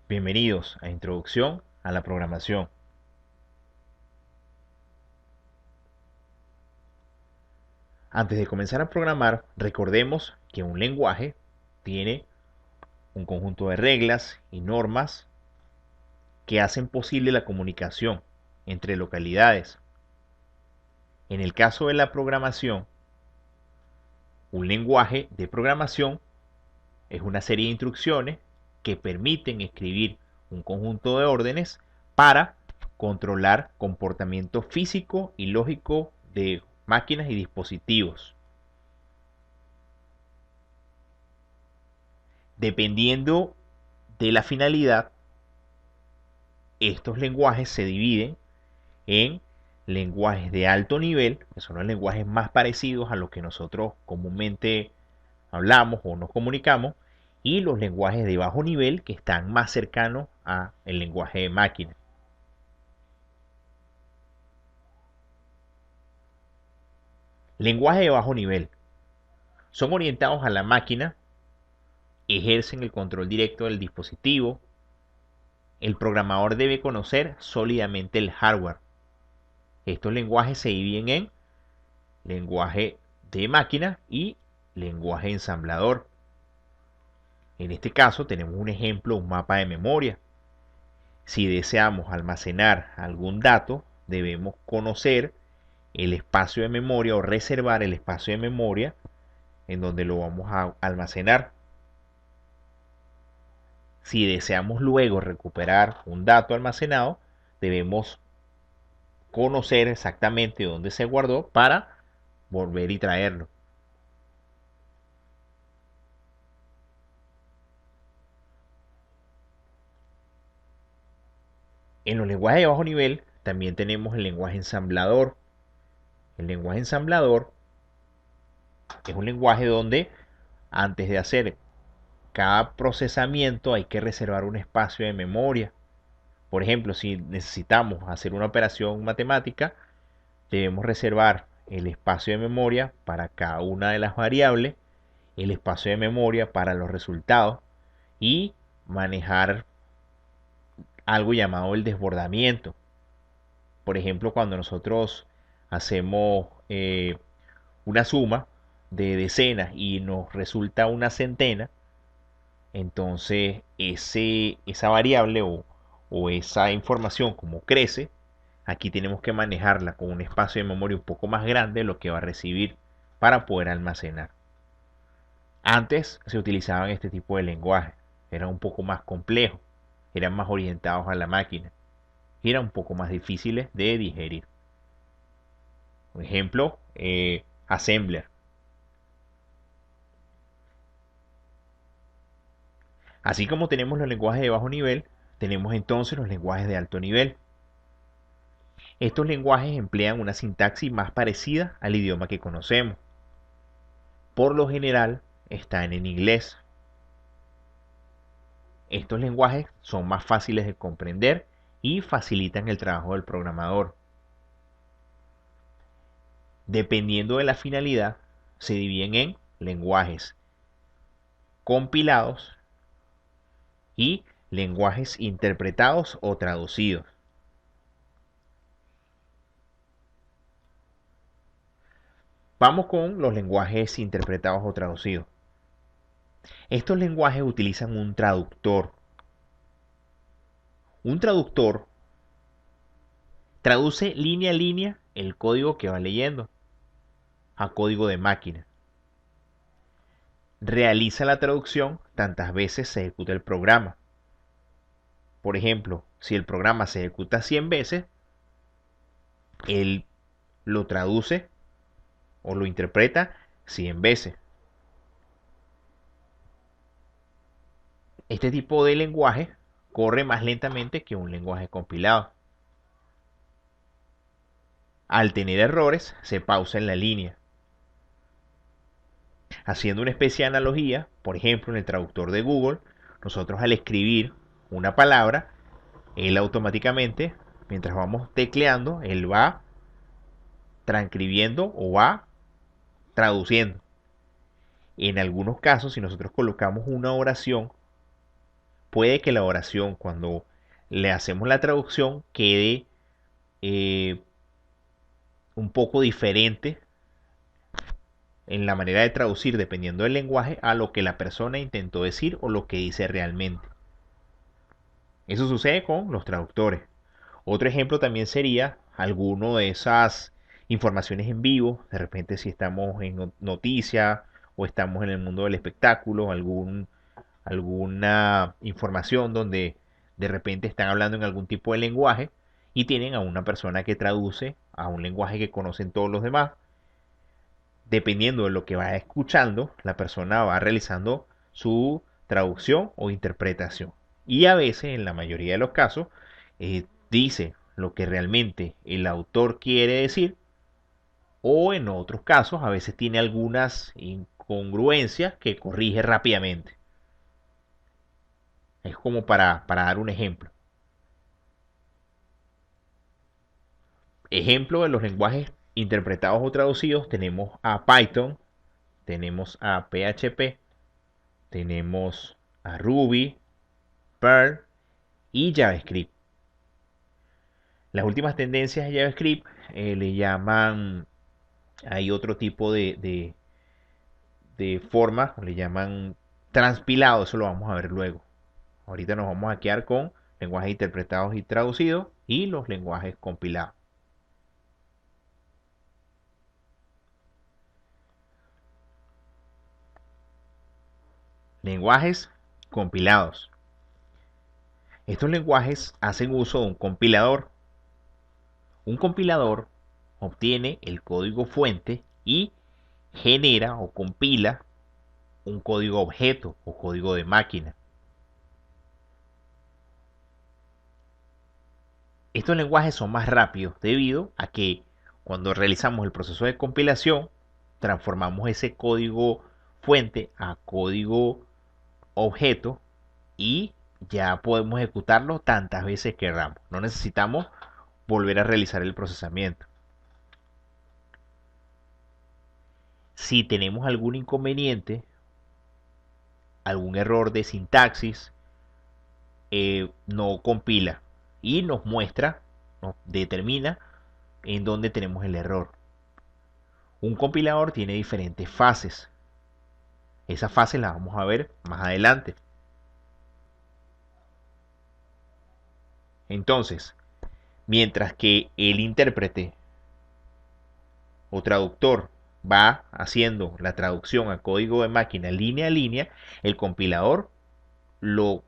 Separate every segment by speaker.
Speaker 1: Bienvenidos a Introducción a la Programación. Antes de comenzar a programar, recordemos que un lenguaje tiene un conjunto de reglas y normas que hacen posible la comunicación entre localidades. En el caso de la programación, un lenguaje de programación es una serie de instrucciones que permiten escribir un conjunto de órdenes para controlar comportamiento físico y lógico de máquinas y dispositivos. Dependiendo de la finalidad, estos lenguajes se dividen en lenguajes de alto nivel, que son los lenguajes más parecidos a los que nosotros comúnmente hablamos o nos comunicamos, y los lenguajes de bajo nivel que están más cercanos al lenguaje de máquina. Lenguaje de bajo nivel. Son orientados a la máquina, ejercen el control directo del dispositivo. El programador debe conocer sólidamente el hardware. Estos lenguajes se dividen en lenguaje de máquina y lenguaje ensamblador. En este caso tenemos un ejemplo, un mapa de memoria. Si deseamos almacenar algún dato, debemos conocer el espacio de memoria o reservar el espacio de memoria en donde lo vamos a almacenar. Si deseamos luego recuperar un dato almacenado, debemos conocer exactamente dónde se guardó para volver y traerlo. En los lenguajes de bajo nivel también tenemos el lenguaje ensamblador. El lenguaje ensamblador es un lenguaje donde antes de hacer cada procesamiento hay que reservar un espacio de memoria. Por ejemplo, si necesitamos hacer una operación matemática, debemos reservar el espacio de memoria para cada una de las variables, el espacio de memoria para los resultados y manejar algo llamado el desbordamiento. Por ejemplo, cuando nosotros hacemos una suma de decenas y nos resulta una centena, entonces esa variable o esa información como crece, aquí tenemos que manejarla con un espacio de memoria un poco más grande de lo que va a recibir para poder almacenar. Antes se utilizaban este tipo de lenguaje, eran un poco más complejos, eran más orientados a la máquina y eran un poco más difíciles de digerir. Por ejemplo, Assembler. Así como tenemos los lenguajes de bajo nivel, tenemos entonces los lenguajes de alto nivel. Estos lenguajes emplean una sintaxis más parecida al idioma que conocemos. Por lo general, están en inglés. Estos lenguajes son más fáciles de comprender y facilitan el trabajo del programador. Dependiendo de la finalidad, se dividen en lenguajes compilados y lenguajes interpretados o traducidos. Vamos con los lenguajes interpretados o traducidos. Estos lenguajes utilizan un traductor. Un traductor traduce línea a línea el código que va leyendo a código de máquina. Realiza la traducción tantas veces se ejecuta el programa. Por ejemplo, si el programa se ejecuta 100 veces, él lo traduce o lo interpreta 100 veces. Este tipo de lenguaje corre más lentamente que un lenguaje compilado. Al tener errores, se pausa en la línea. Haciendo una especie de analogía, por ejemplo, en el traductor de Google, nosotros al escribir una palabra, él automáticamente, mientras vamos tecleando, él va transcribiendo o va traduciendo. En algunos casos, si nosotros colocamos una oración, puede que la oración, cuando le hacemos la traducción, quede eh, un poco diferente en la manera de traducir, dependiendo del lenguaje, a lo que la persona intentó decir o lo que dice realmente. Eso sucede con los traductores. Otro ejemplo también sería alguno de esas informaciones en vivo, de repente si estamos en noticias o estamos en el mundo del espectáculo, alguna información donde de repente están hablando en algún tipo de lenguaje y tienen a una persona que traduce a un lenguaje que conocen todos los demás. Dependiendo de lo que va escuchando, la persona va realizando su traducción o interpretación. Y a veces, en la mayoría de los casos, dice lo que realmente el autor quiere decir, o en otros casos, a veces tiene algunas incongruencias que corrige rápidamente. Es como para dar un ejemplo. Ejemplo de los lenguajes interpretados o traducidos, tenemos a Python, tenemos a PHP, tenemos a Ruby, Perl y JavaScript. Las últimas tendencias de JavaScript le llaman, hay otro tipo de forma, le llaman transpilado, eso lo vamos a ver luego. Ahorita nos vamos a quedar con lenguajes interpretados y traducidos y los lenguajes compilados. Lenguajes compilados. Estos lenguajes hacen uso de un compilador. Un compilador obtiene el código fuente y genera o compila un código objeto o código de máquina. Estos lenguajes son más rápidos debido a que cuando realizamos el proceso de compilación, transformamos ese código fuente a código objeto y ya podemos ejecutarlo tantas veces que queramos. No necesitamos volver a realizar el procesamiento. Si tenemos algún inconveniente, algún error de sintaxis, no compila y nos muestra, nos determina en dónde tenemos el error. Un compilador tiene diferentes fases. Esas fases las vamos a ver más adelante. Entonces, mientras que el intérprete o traductor va haciendo la traducción a código de máquina línea a línea, el compilador lo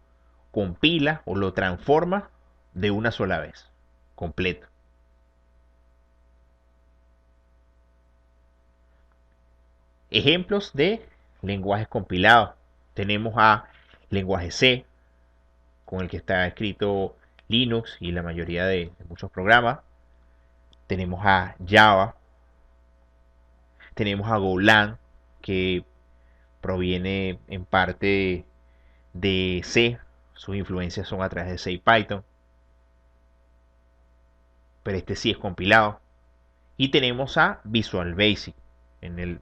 Speaker 1: compila o lo transforma de una sola vez, completo. Ejemplos de lenguajes compilados. Tenemos a lenguaje C, con el que está escrito Linux y la mayoría de muchos programas. Tenemos a Java. Tenemos a Golang, que proviene en parte de C. Sus influencias son a través de C y Python. Pero este sí es compilado. Y tenemos a Visual Basic en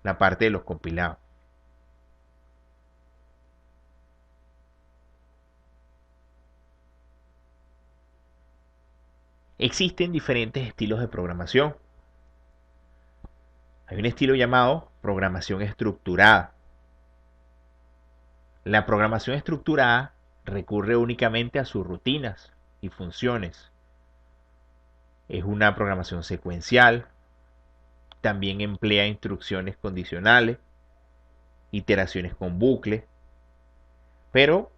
Speaker 1: la parte de los compilados. Existen diferentes estilos de programación. Hay un estilo llamado programación estructurada. La programación estructurada recurre únicamente a sus rutinas y funciones. Es una programación secuencial. También emplea instrucciones condicionales, iteraciones con bucle, pero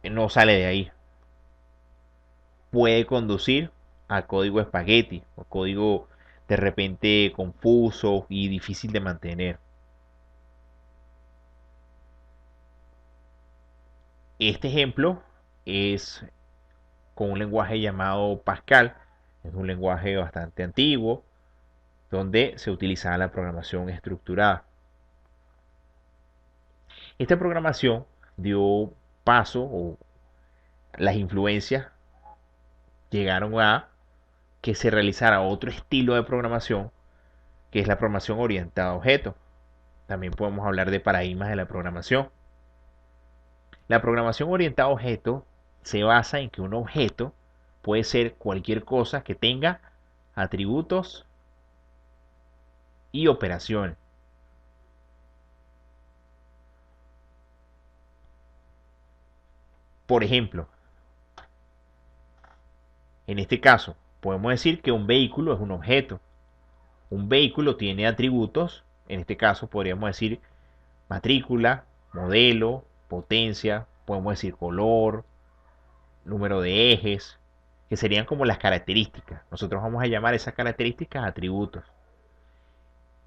Speaker 1: no sale de ahí. Puede conducir a código espagueti o código de repente confuso y difícil de mantener. Este ejemplo es con un lenguaje llamado Pascal. Es un lenguaje bastante antiguo donde se utilizaba la programación estructurada. Esta programación dio paso o las influencias llegaron a que se realizara otro estilo de programación que es la programación orientada a objetos. También podemos hablar de paradigmas de la programación. La programación orientada a objetos se basa en que un objeto puede ser cualquier cosa que tenga atributos y operaciones. Por ejemplo, en este caso, podemos decir que un vehículo es un objeto. Un vehículo tiene atributos, en este caso podríamos decir matrícula, modelo, potencia, podemos decir color, número de ejes, que serían como las características. Nosotros vamos a llamar esas características atributos.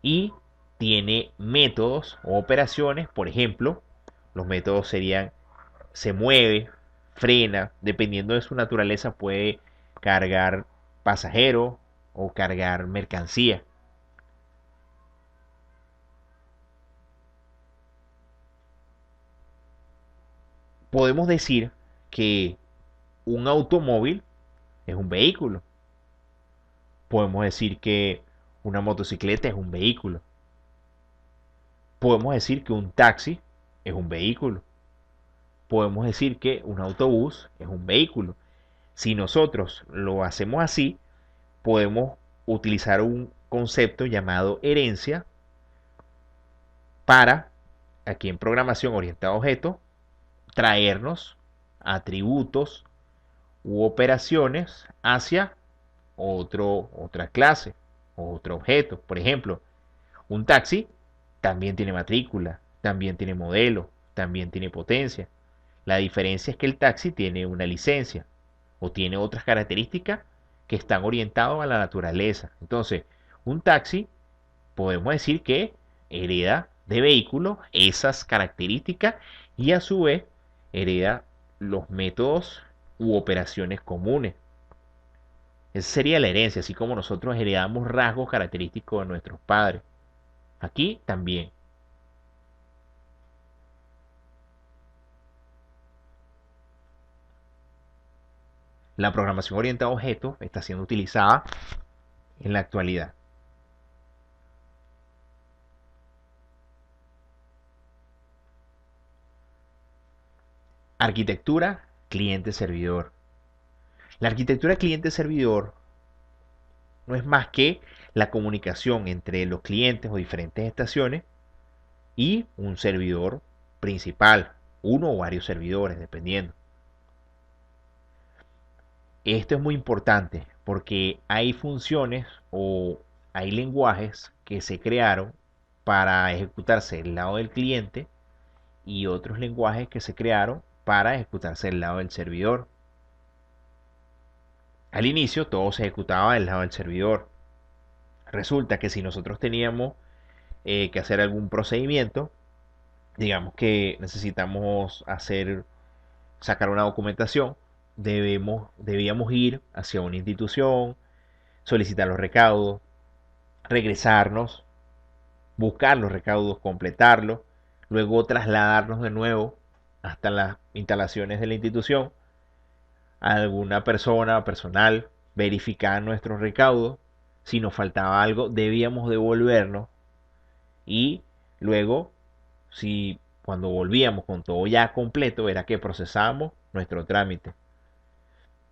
Speaker 1: Y tiene métodos o operaciones, por ejemplo, los métodos serían se mueve, frena, dependiendo de su naturaleza puede cargar pasajero o cargar mercancía. Podemos decir que un automóvil es un vehículo. Podemos decir que una motocicleta es un vehículo. Podemos decir que un taxi es un vehículo. Podemos decir que un autobús es un vehículo. Si nosotros lo hacemos así, podemos utilizar un concepto llamado herencia para, aquí en programación orientada a objetos, traernos atributos u operaciones hacia otra clase o otro objeto. Por ejemplo, un taxi también tiene matrícula, también tiene modelo, también tiene potencia. La diferencia es que el taxi tiene una licencia o tiene otras características que están orientadas a la naturaleza. Entonces, un taxi podemos decir que hereda de vehículo esas características y a su vez hereda los métodos u operaciones comunes. Esa sería la herencia, así como nosotros heredamos rasgos característicos de nuestros padres. Aquí también. La programación orientada a objetos está siendo utilizada en la actualidad. Arquitectura cliente-servidor. La arquitectura cliente-servidor no es más que la comunicación entre los clientes o diferentes estaciones y un servidor principal, uno o varios servidores, dependiendo. Esto es muy importante porque hay funciones o hay lenguajes que se crearon para ejecutarse del lado del cliente y otros lenguajes que se crearon para ejecutarse del lado del servidor. Al inicio todo se ejecutaba del lado del servidor. Resulta que si nosotros teníamos que hacer algún procedimiento, digamos que necesitamos sacar una documentación, debíamos ir hacia una institución, solicitar los recaudos, regresarnos, buscar los recaudos, completarlos, luego trasladarnos de nuevo hasta las instalaciones de la institución, a alguna persona personal, verificar nuestros recaudos, si nos faltaba algo debíamos devolvernos y luego, si cuando volvíamos con todo ya completo, era que procesábamos nuestro trámite.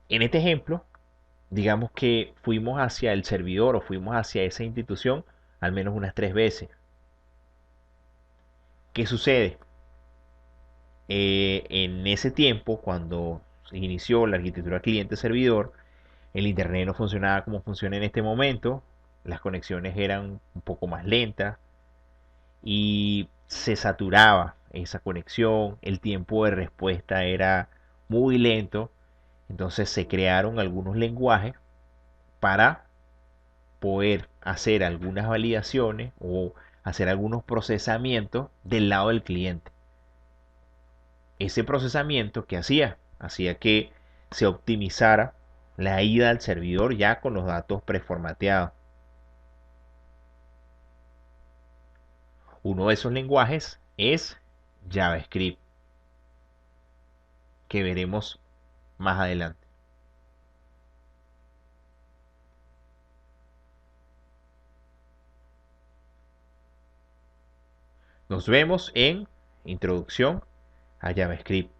Speaker 1: En este ejemplo, digamos que fuimos hacia el servidor o fuimos hacia esa institución al menos unas 3 veces. ¿Qué sucede? En ese tiempo, cuando se inició la arquitectura cliente-servidor, el Internet no funcionaba como funciona en este momento, las conexiones eran un poco más lentas y se saturaba esa conexión, el tiempo de respuesta era muy lento, entonces se crearon algunos lenguajes para poder hacer algunas validaciones o hacer algunos procesamientos del lado del cliente. Ese procesamiento que hacía que se optimizara la ida al servidor ya con los datos preformateados. Uno de esos lenguajes es JavaScript, que veremos más adelante. Nos vemos en Introducción a JavaScript.